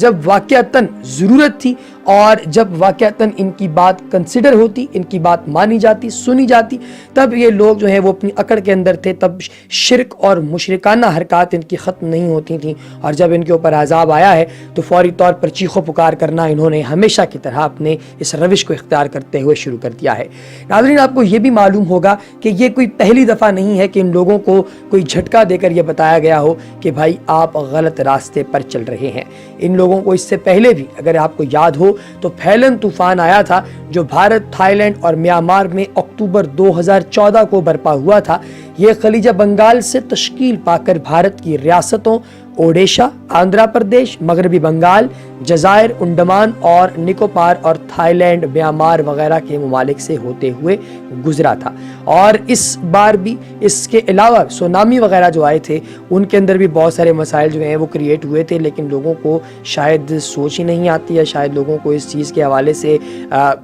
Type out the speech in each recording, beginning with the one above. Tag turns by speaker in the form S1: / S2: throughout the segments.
S1: جب واقعتاً ضرورت تھی اور جب واقعتاً ان کی بات کنسیڈر ہوتی، ان کی بات مانی جاتی، سنی جاتی، تب یہ لوگ جو ہیں وہ اپنی اکڑ کے اندر تھے، تب شرک اور مشرکانہ حرکات ان کی ختم نہیں ہوتی تھیں، اور جب ان کے اوپر عذاب آیا ہے تو فوری طور پر چیخ و پکار کرنا انہوں نے ہمیشہ کی طرح اپنے اس روش کو اختیار کرتے ہوئے شروع کر دیا ہے۔ ناظرین، آپ کو یہ بھی معلوم ہوگا کہ یہ کوئی پہلی دفعہ نہیں ہے کہ ان لوگوں کو کوئی جھٹکا دے کر یہ بتایا گیا ہو کہ بھائی آپ غلط راستے پر چل رہے ہیں۔ ان لوگوں کو اس سے پہلے بھی اگر آپ کو یاد ہو تو پھیلن طوفان آیا تھا جو بھارت، تھائی لینڈ اور میانمار میں اکتوبر 2014 کو برپا ہوا تھا۔ یہ خلیج بنگال سے تشکیل پا کر بھارت کی ریاستوں اوڈیشہ، آندھرا پردیش، مغربی بنگال، جزائر، انڈمان اور نکوبار اور تھائی لینڈ، میانمار وغیرہ کے ممالک سے ہوتے ہوئے گزرا تھا۔ اور اس بار بھی اس کے علاوہ سونامی وغیرہ جو آئے تھے ان کے اندر بھی بہت سارے مسائل جو ہیں وہ کریٹ ہوئے تھے، لیکن لوگوں کو شاید سوچ ہی نہیں آتی ہے، شاید لوگوں کو اس چیز کے حوالے سے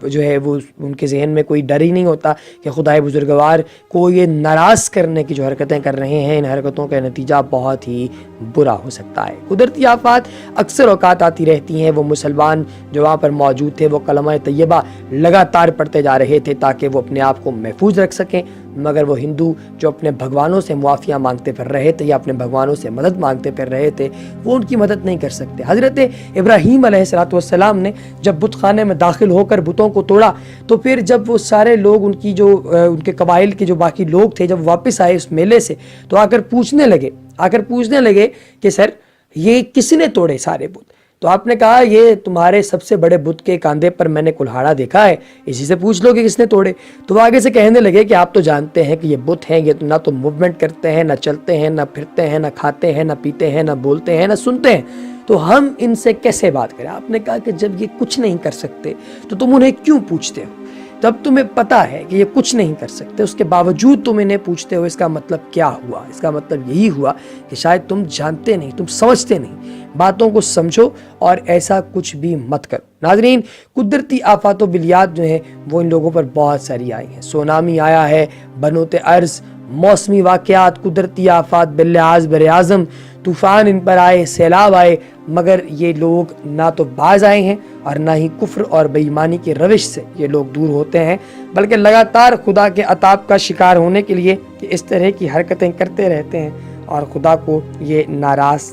S1: جو ہے وہ ان کے ذہن میں کوئی ڈر ہی نہیں ہوتا کہ خدائے بزرگوار کو یہ ناراض کرنے کی جو حرکتیں کر رہے ہیں، ان حرکتوں کا نتیجہ بہت ہی برا ہو سکتا ہے۔ قدرتی آفات اکثر اوقات آتی رہتی ہیں۔ وہ مسلمان جو وہاں پر موجود تھے وہ کلمہ طیبہ لگاتار پڑھتے جا رہے تھے تاکہ وہ اپنے آپ کو محفوظ رکھ سکیں، مگر وہ ہندو جو اپنے بھگوانوں سے معافیاں مانگتے پھر رہے تھے یا اپنے بھگوانوں سے مدد مانگتے پھر رہے تھے، وہ ان کی مدد نہیں کر سکتے۔ حضرت ابراہیم علیہ السلام نے جب بت خانے میں داخل ہو کر بتوں کو توڑا تو پھر جب وہ سارے لوگ ان کے قبائل کے جو باقی لوگ تھے جب واپس آئے اس میلے سے تو آ کر پوچھنے لگے کہ سر یہ کس نے توڑے سارے بت؟ تو آپ نے کہا یہ تمہارے سب سے بڑے بت کے کاندھے پر میں نے کلہاڑا دیکھا ہے، اسی سے پوچھ لو کہ کس نے توڑے۔ تو وہ آگے سے کہنے لگے کہ آپ تو جانتے ہیں کہ یہ بت ہیں، یہ نہ تو موومنٹ کرتے ہیں، نہ چلتے ہیں، نہ پھرتے ہیں، نہ کھاتے ہیں، نہ پیتے ہیں، نہ بولتے ہیں، نہ سنتے ہیں، تو ہم ان سے کیسے بات کریں؟ آپ نے کہا کہ جب یہ کچھ نہیں کر سکتے تو تم انہیں کیوں پوچھتے ہو؟ تب تمہیں پتا ہے کہ یہ کچھ نہیں کر سکتے، اس کے باوجود تم انہیں پوچھتے ہو، اس کا مطلب کیا ہوا؟ اس کا مطلب یہی ہوا کہ شاید تم جانتے نہیں، تم سمجھتے نہیں، باتوں کو سمجھو اور ایسا کچھ بھی مت کرو۔ ناظرین، قدرتی آفات و بلیات جو ہیں وہ ان لوگوں پر بہت ساری آئی ہیں۔ سونامی آیا ہے، بنوت ارض، موسمی واقعات، قدرتی آفات باللحاظ بر اعظم، طوفان ان پر آئے، سیلاب آئے، مگر یہ لوگ نہ تو باز آئے ہیں اور نہ ہی کفر اور بے ایمانی کے روش سے یہ لوگ دور ہوتے ہیں، بلکہ لگاتار خدا کے عطاب کا شکار ہونے کے لیے کہ اس طرح کی حرکتیں کرتے رہتے ہیں اور خدا کو یہ ناراض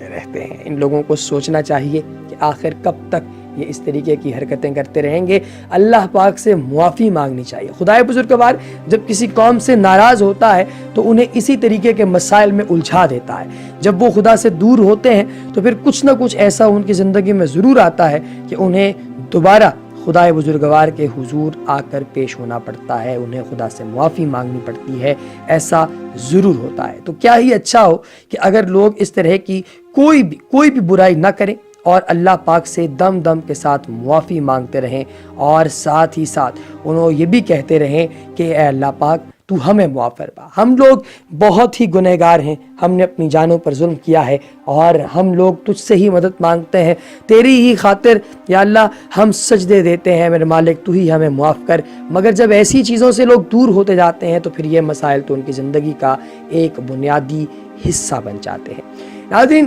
S1: رہتے ہیں۔ ان لوگوں کو سوچنا چاہیے کہ آخر کب تک یہ اس طریقے کی حرکتیں کرتے رہیں گے۔ اللہ پاک سے معافی مانگنی چاہیے۔ خدائے بزرگوار جب کسی قوم سے ناراض ہوتا ہے تو انہیں اسی طریقے کے مسائل میں الجھا دیتا ہے۔ جب وہ خدا سے دور ہوتے ہیں تو پھر کچھ نہ کچھ ایسا ان کی زندگی میں ضرور آتا ہے کہ انہیں دوبارہ خدائے بزرگوار کے حضور آ کر پیش ہونا پڑتا ہے، انہیں خدا سے معافی مانگنی پڑتی ہے، ایسا ضرور ہوتا ہے۔ تو کیا ہی اچھا ہو کہ اگر لوگ اس طرح کی کوئی بھی برائی نہ کریں اور اللہ پاک سے دم دم کے ساتھ معافی مانگتے رہیں، اور ساتھ ہی ساتھ انہوں یہ بھی کہتے رہیں کہ اے اللہ پاک تو ہمیں معاف فرما۔ ہم لوگ بہت ہی گنہگار ہیں، ہم نے اپنی جانوں پر ظلم کیا ہے اور ہم لوگ تجھ سے ہی مدد مانگتے ہیں، تیری ہی خاطر یا اللہ ہم سجدے دیتے ہیں، میرے مالک تو ہی ہمیں معاف کر۔ مگر جب ایسی چیزوں سے لوگ دور ہوتے جاتے ہیں تو پھر یہ مسائل تو ان کی زندگی کا ایک بنیادی حصہ بن جاتے ہیں۔ ناظرین،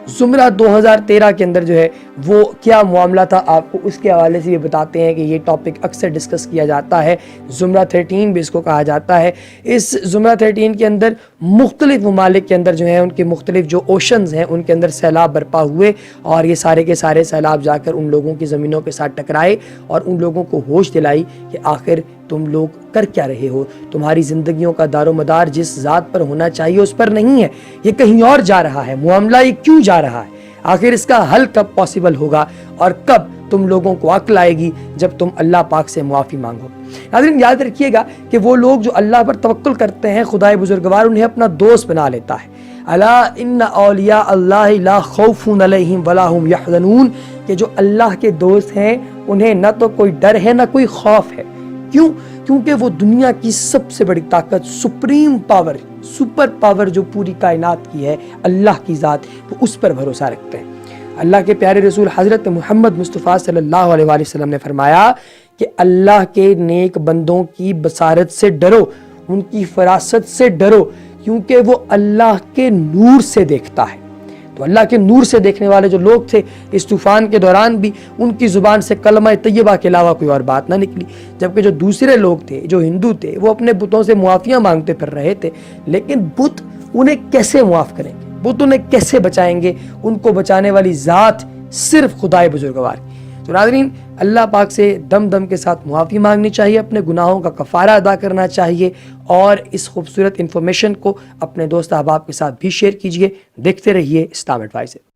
S1: زمرہ 2013 کے اندر جو ہے وہ کیا معاملہ تھا، آپ کو اس کے حوالے سے یہ بتاتے ہیں کہ یہ ٹاپک اکثر ڈسکس کیا جاتا ہے، زمرہ 13 بھی اس کو کہا جاتا ہے۔ اس زمرہ 13 کے اندر مختلف ممالک کے اندر جو ہیں ان کے مختلف جو اوشنز ہیں ان کے اندر سیلاب برپا ہوئے، اور یہ سارے کے سارے سیلاب جا کر ان لوگوں کی زمینوں کے ساتھ ٹکرائے اور ان لوگوں کو ہوش دلائی کہ آخر تم لوگ کر کیا رہے ہو، تمہاری زندگیوں کا دار و مدار جس ذات پر ہونا چاہیے اس پر نہیں ہے، یہ کہیں اور جا رہا ہے، معاملہ یہ کیوں جا رہا ہے، آخر اس کا حل کب پاسبل ہوگا اور کب تم لوگوں کو عقل آئے گی جب تم اللہ پاک سے معافی مانگو۔ ناظرین، یاد رکھیے گا کہ وہ لوگ جو اللہ پر توکل کرتے ہیں خدائے بزرگوار انہیں اپنا دوست بنا لیتا ہے۔ الا ان اولیاء اللہ لا خوف علیہم ولا هم یحزنون، کہ جو اللہ کے دوست ہیں انہیں نہ تو کوئی ڈر ہے نہ کوئی خوف ہے۔ کیوں؟ کیونکہ وہ دنیا کی سب سے بڑی طاقت، سپریم پاور، سپر پاور جو پوری کائنات کی ہے، اللہ کی ذات، وہ اس پر بھروسہ رکھتے ہیں۔ اللہ کے پیارے رسول حضرت محمد مصطفیٰ صلی اللہ علیہ وآلہ وسلم نے فرمایا کہ اللہ کے نیک بندوں کی بصارت سے ڈرو، ان کی فراست سے ڈرو، کیونکہ وہ اللہ کے نور سے دیکھتا ہے۔ تو اللہ کے نور سے دیکھنے والے جو لوگ تھے اس طوفان کے دوران بھی ان کی زبان سے کلمہ طیبہ کے علاوہ کوئی اور بات نہ نکلی، جبکہ جو دوسرے لوگ تھے جو ہندو تھے وہ اپنے بتوں سے معافیاں مانگتے پھر رہے تھے، لیکن بت انہیں کیسے معاف کریں گے، بت انہیں کیسے بچائیں گے؟ ان کو بچانے والی ذات صرف خدائے بزرگوار۔ تو ناظرین، اللہ پاک سے دم دم کے ساتھ معافی مانگنی چاہیے، اپنے گناہوں کا کفارہ ادا کرنا چاہیے، اور اس خوبصورت انفارمیشن کو اپنے دوست احباب کے ساتھ بھی شیئر کیجئے۔ دیکھتے رہیے اسلام ایڈوائزر۔